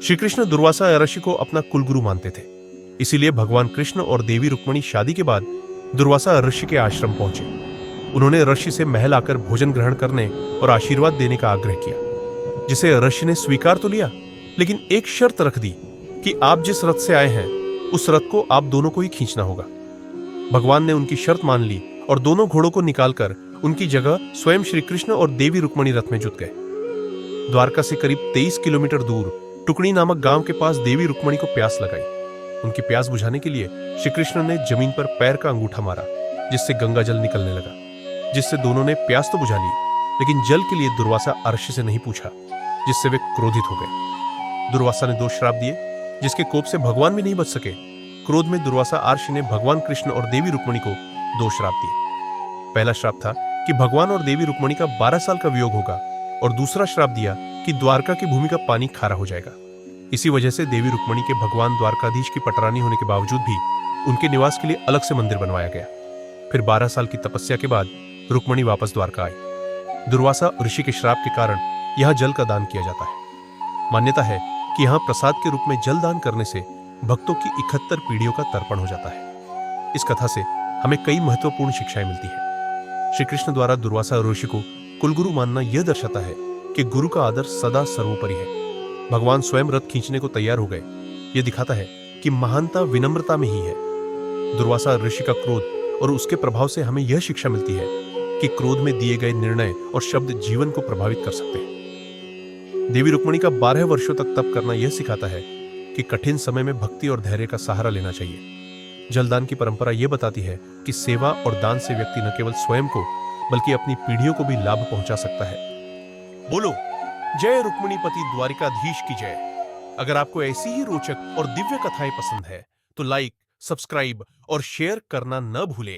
श्री कृष्ण दुर्वासा ऋषि को अपना कुलगुरु मानते थे। इसीलिए भगवान कृष्ण और देवी रुक्मिणी शादी के बाद दुर्वासा ऋषि के आश्रम पहुंचे। उन्होंने ऋषि से महल आकर भोजन ग्रहण करने और आशीर्वाद देने का आग्रह किया, जिसे ऋषि ने स्वीकार तो लिया, लेकिन एक शर्त रख दी कि आप जिस रथ से आए हैं उस रथ को आप दोनों को ही खींचना होगा। भगवान ने उनकी शर्त मान ली और दोनों घोड़ों को निकालकर उनकी जगह स्वयं श्री कृष्ण और देवी रुक्मिणी रथ में जुट गए। द्वारका से करीब 23 किलोमीटर दूर टुकड़ी नामक गांव के पास देवी रुक्मिणी को प्यास लगाई। उनकी प्यास बुझाने के लिए श्री कृष्ण ने जमीन पर पैर का अंगूठा मारा, जिससे गंगा जल निकलने लगा, जिससे दोनों ने प्यास तो बुझा ली, लेकिन जल के लिए दुर्वासा ऋषि से नहीं पूछा, जिससे वे क्रोधित हो गए। दुर्वासा ने 2 श्राप दिए, जिसके कोप से भगवान भी नहीं बच सके। क्रोध में दुर्वासा ऋषि ने भगवान कृष्ण और देवी रुक्मिणी को 2 श्राप दिए। पहला श्राप था कि भगवान और देवी रुक्मिणी का 12 साल का वियोग होगा, और दूसरा श्राप दिया कि द्वारका की भूमि का पानी खारा हो जाएगा। इसी वजह से देवी रुक्मिणी के भगवान द्वारकाधीश की पटरानी होने के बावजूद भी उनके निवास के लिए अलग से मंदिर बनवाया गया। फिर 12 साल की तपस्या के बाद रुक्मिणी वापस द्वारका आई। दुर्वासा ऋषि के श्राप के कारण यहां जल का दान किया जाता है। मान्यता है कि यहां प्रसाद के रूप में जल दान करने से भक्तों की 71 पीढ़ियों का तर्पण हो जाता है। इस कथा से हमें कई महत्वपूर्ण शिक्षाएं मिलती हैं। श्री कृष्ण द्वारा दुर्वासा ऋषि को कुलगुरु मानना यह दर्शाता है कि गुरु का आदर सदा सर्वोपरि है। भगवान स्वयं रथ खींचने को तैयार हो गए। यह दिखाता है कि महानता विनम्रता में ही है। दुर्वासा ऋषि का क्रोध और उसके प्रभाव से हमें यह शिक्षा मिलती है कि क्रोध में दिए गए निर्णय और शब्द जीवन को प्रभावित कर सकते हैं। देवी रुक्मिणी का 12 वर्षों तक तप करना यह सिखाता है कि कठिन समय में भक्ति और धैर्य का सहारा लेना चाहिए। जलदान की परंपरा यह बताती है कि सेवा और दान से व्यक्ति न केवल स्वयं को बल्कि अपनी पीढ़ियों को भी लाभ पहुंचा सकता है। बोलो जय रुक्मिणीपति द्वारिकाधीश की जय। अगर आपको ऐसी ही रोचक और दिव्य कथाएं पसंद है तो लाइक, सब्सक्राइब और शेयर करना न भूले।